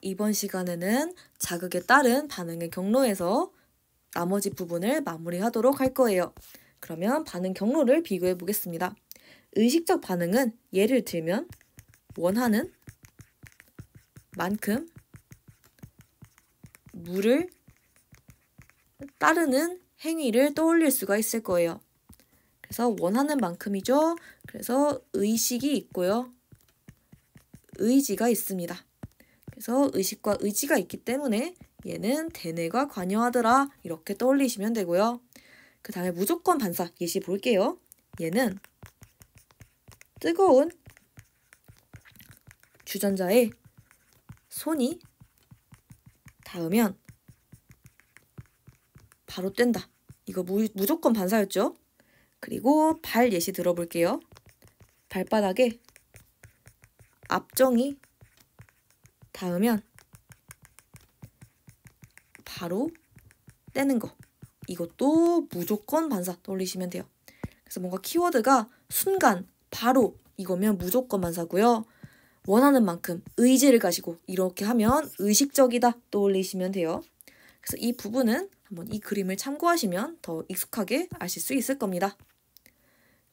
이번 시간에는 자극에 따른 반응의 경로에서 나머지 부분을 마무리하도록 할 거예요. 그러면 반응 경로를 비교해 보겠습니다. 의식적 반응은 예를 들면 원하는 만큼 물을 따르는 행위를 떠올릴 수가 있을 거예요. 그래서 원하는 만큼이죠. 그래서 의식이 있고요. 의지가 있습니다. 그래서 의식과 의지가 있기 때문에 얘는 대뇌가 관여하더라 이렇게 떠올리시면 되고요. 그 다음에 무조건 반사 예시 볼게요. 얘는 뜨거운 주전자에 손이 닿으면 바로 뗀다. 이거 무조건 반사였죠? 그리고 발 예시 들어볼게요. 발바닥에 압정이 닿으면 바로 떼는 거. 이것도 무조건 반사 떠올리시면 돼요. 그래서 뭔가 키워드가 순간, 바로 이거면 무조건 반사고요. 원하는 만큼 의지를 가지고 이렇게 하면 의식적이다 떠올리시면 돼요. 그래서 이 부분은 한번 이 그림을 참고하시면 더 익숙하게 아실 수 있을 겁니다.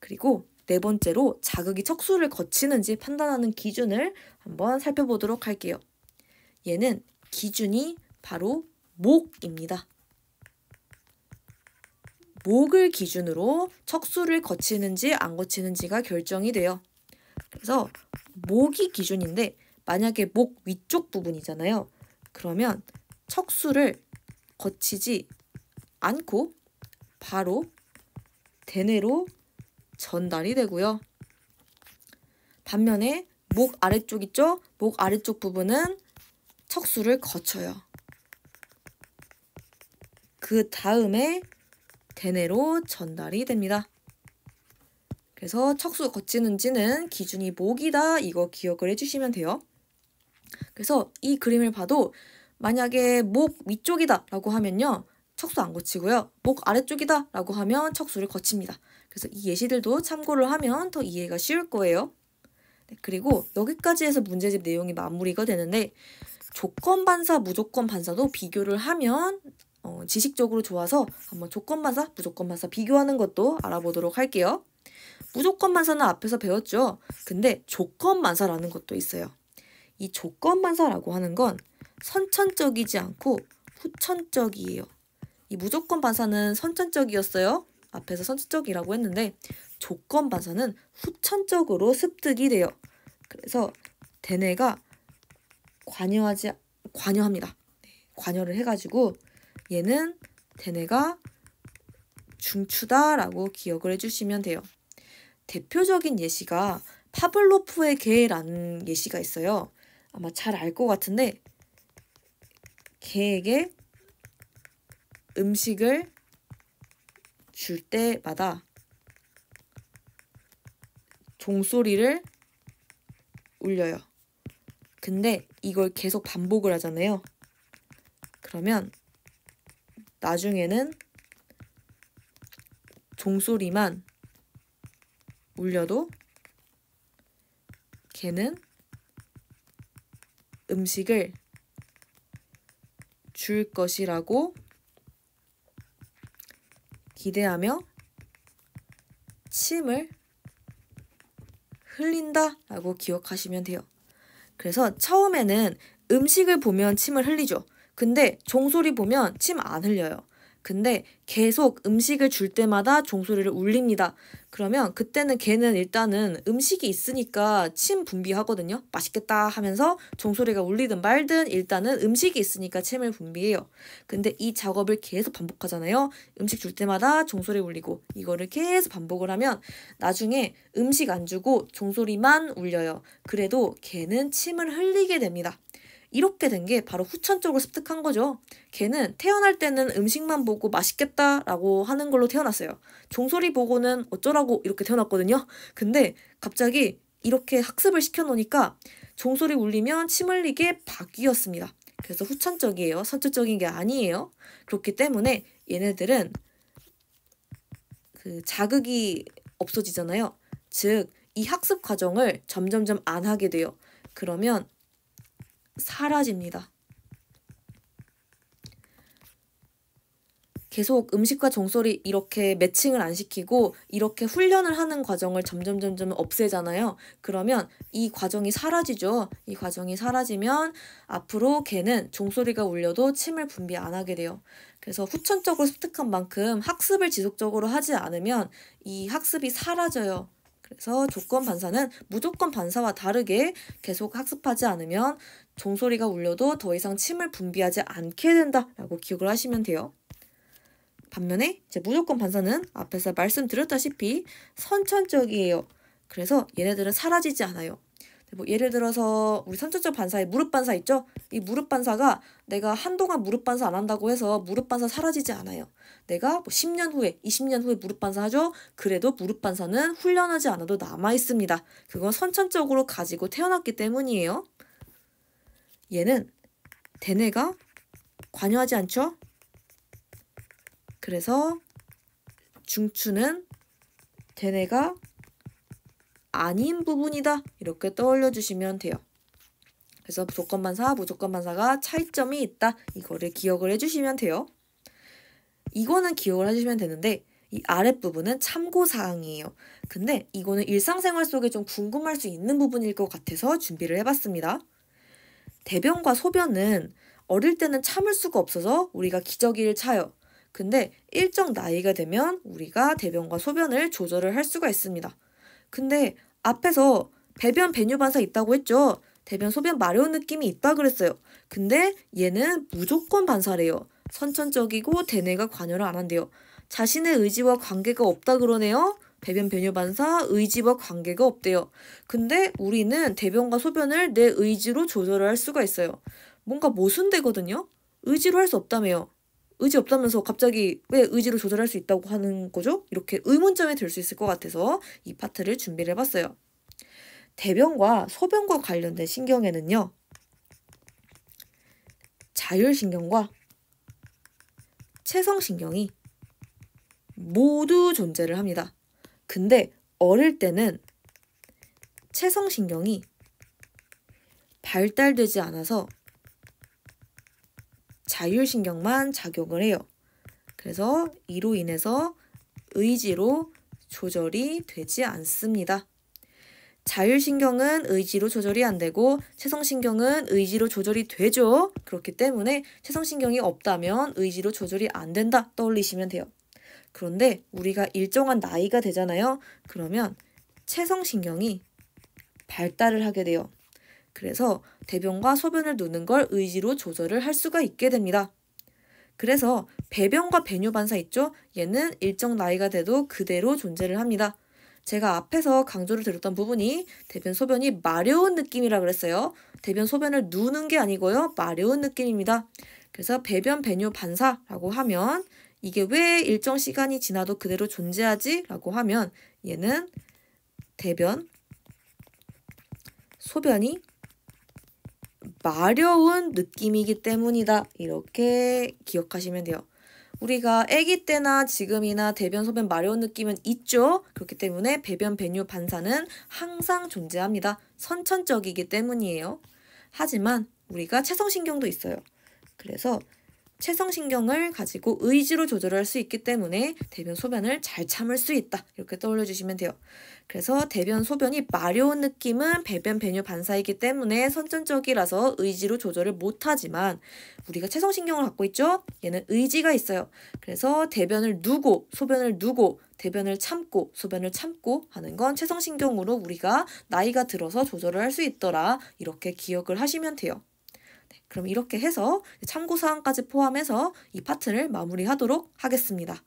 그리고 네 번째로 자극이 척수를 거치는지 판단하는 기준을 한번 살펴보도록 할게요. 얘는 기준이 바로 목입니다. 목을 기준으로 척수를 거치는지 안 거치는지가 결정이 돼요. 그래서 목이 기준인데 만약에 목 위쪽 부분이잖아요. 그러면 척수를 거치지 않고 바로 대뇌로 전달이 되고요. 반면에 목 아래쪽 있죠? 목 아래쪽 부분은 척수를 거쳐요. 그 다음에 대뇌로 전달이 됩니다. 그래서 척수 거치는지는 기준이 목이다 이거 기억을 해주시면 돼요. 그래서 이 그림을 봐도 만약에 목 위쪽이다 라고 하면요. 척수 안 거치고요. 목 아래쪽이다 라고 하면 척수를 거칩니다. 그래서 이 예시들도 참고를 하면 더 이해가 쉬울 거예요. 네, 그리고 여기까지 해서 문제집 내용이 마무리가 되는데 조건 반사, 무조건 반사도 비교를 하면 지식적으로 좋아서 한번 조건 반사, 무조건 반사 비교하는 것도 알아보도록 할게요. 무조건 반사는 앞에서 배웠죠. 근데 조건 반사라는 것도 있어요. 이 조건 반사라고 하는 건 선천적이지 않고 후천적이에요. 이 무조건 반사는 선천적이었어요. 앞에서 선천적이라고 했는데 조건 반사는 후천적으로 습득이 돼요. 그래서 대뇌가 관여합니다. 관여를 해가지고 얘는 대뇌가 중추다라고 기억을 해주시면 돼요. 대표적인 예시가 파블로프의 개라는 예시가 있어요. 아마 잘 알 것 같은데 개에게 음식을 줄 때마다 종소리를 울려요. 근데 이걸 계속 반복을 하잖아요. 그러면 나중에는 종소리만 울려도 개는 음식을 줄 것이라고 기대하며 침을 흘린다라고 기억하시면 돼요. 그래서 처음에는 음식을 보면 침을 흘리죠. 근데 종소리 보면 침 안 흘려요. 근데 계속 음식을 줄 때마다 종소리를 울립니다. 그러면 그때는 걔는 일단은 음식이 있으니까 침 분비하거든요. 맛있겠다 하면서 종소리가 울리든 말든 일단은 음식이 있으니까 침을 분비해요. 근데 이 작업을 계속 반복하잖아요. 음식 줄 때마다 종소리 울리고 이거를 계속 반복을 하면 나중에 음식 안 주고 종소리만 울려요. 그래도 걔는 침을 흘리게 됩니다. 이렇게 된 게 바로 후천적으로 습득한 거죠. 걔는 태어날 때는 음식만 보고 맛있겠다라고 하는 걸로 태어났어요. 종소리 보고는 어쩌라고 이렇게 태어났거든요. 근데 갑자기 이렇게 학습을 시켜놓으니까 종소리 울리면 침 흘리게 바뀌었습니다. 그래서 후천적이에요. 선천적인 게 아니에요. 그렇기 때문에 얘네들은 그 자극이 없어지잖아요. 즉, 이 학습 과정을 점점점 안 하게 돼요. 그러면 사라집니다. 계속 음식과 종소리 이렇게 매칭을 안 시키고 이렇게 훈련을 하는 과정을 점점 없애잖아요. 그러면 이 과정이 사라지죠. 이 과정이 사라지면 앞으로 개는 종소리가 울려도 침을 분비 안 하게 돼요. 그래서 후천적으로 습득한 만큼 학습을 지속적으로 하지 않으면 이 학습이 사라져요. 그래서 조건 반사는 무조건 반사와 다르게 계속 학습하지 않으면 종소리가 울려도 더 이상 침을 분비하지 않게 된다라고 기억을 하시면 돼요. 반면에 이제 무조건 반사는 앞에서 말씀드렸다시피 선천적이에요. 그래서 얘네들은 사라지지 않아요. 뭐 예를 들어서 우리 선천적 반사에 무릎 반사 있죠? 이 무릎 반사가 내가 한동안 무릎 반사 안 한다고 해서 무릎 반사 사라지지 않아요. 내가 뭐 10년 후에, 20년 후에 무릎 반사 하죠? 그래도 무릎 반사는 훈련하지 않아도 남아 있습니다. 그건 선천적으로 가지고 태어났기 때문이에요. 얘는 대뇌가 관여하지 않죠? 그래서 중추는 대뇌가 아닌 부분이다. 이렇게 떠올려 주시면 돼요. 그래서 무조건 반사, 무조건 반사가 차이점이 있다. 이거를 기억을 해주시면 돼요. 이거는 기억을 해주시면 되는데 이 아랫부분은 참고사항이에요. 근데 이거는 일상생활 속에 좀 궁금할 수 있는 부분일 것 같아서 준비를 해봤습니다. 대변과 소변은 어릴 때는 참을 수가 없어서 우리가 기저귀를 차요. 근데 일정 나이가 되면 우리가 대변과 소변을 조절을 할 수가 있습니다. 근데 앞에서 배변 배뇨 반사 있다고 했죠. 대변 소변 마려운 느낌이 있다 그랬어요. 근데 얘는 무조건 반사래요. 선천적이고 대뇌가 관여를 안 한대요. 자신의 의지와 관계가 없다 그러네요. 배변 배뇨 반사 의지와 관계가 없대요. 근데 우리는 대변과 소변을 내 의지로 조절을 할 수가 있어요. 뭔가 모순되거든요. 의지로 할 수 없다며요. 의지 없다면서 갑자기 왜 의지로 조절할 수 있다고 하는 거죠? 이렇게 의문점이 들 수 있을 것 같아서 이 파트를 준비를 해봤어요. 대변과 소변과 관련된 신경에는요. 자율신경과 체성신경이 모두 존재를 합니다. 근데 어릴 때는 체성신경이 발달되지 않아서 자율신경만 작용을 해요. 그래서 이로 인해서 의지로 조절이 되지 않습니다. 자율신경은 의지로 조절이 안 되고 체성신경은 의지로 조절이 되죠. 그렇기 때문에 체성신경이 없다면 의지로 조절이 안 된다 떠올리시면 돼요. 그런데 우리가 일정한 나이가 되잖아요. 그러면 체성신경이 발달을 하게 돼요. 그래서 대변과 소변을 누는 걸 의지로 조절을 할 수가 있게 됩니다. 그래서 배변과 배뇨 반사 있죠? 얘는 일정 나이가 돼도 그대로 존재를 합니다. 제가 앞에서 강조를 드렸던 부분이 대변 소변이 마려운 느낌이라 그랬어요. 대변 소변을 누는 게 아니고요. 마려운 느낌입니다. 그래서 배변 배뇨 반사라고 하면 이게 왜 일정 시간이 지나도 그대로 존재하지? 라고 하면 얘는 대변, 소변이 마려운 느낌이기 때문이다. 이렇게 기억하시면 돼요. 우리가 아기 때나 지금이나 대변, 소변 마려운 느낌은 있죠. 그렇기 때문에 배변, 배뇨, 반사는 항상 존재합니다. 선천적이기 때문이에요. 하지만 우리가 체성신경도 있어요. 그래서 체성신경을 가지고 의지로 조절할 수 있기 때문에 대변, 소변을 잘 참을 수 있다. 이렇게 떠올려 주시면 돼요. 그래서 대변, 소변이 마려운 느낌은 배변, 배뇨, 반사이기 때문에 선천적이라서 의지로 조절을 못하지만 우리가 체성신경을 갖고 있죠? 얘는 의지가 있어요. 그래서 대변을 누고 소변을 누고 대변을 참고 소변을 참고 하는 건 체성신경으로 우리가 나이가 들어서 조절을 할 수 있더라. 이렇게 기억을 하시면 돼요. 그럼 이렇게 해서 참고사항까지 포함해서 이 파트를 마무리하도록 하겠습니다.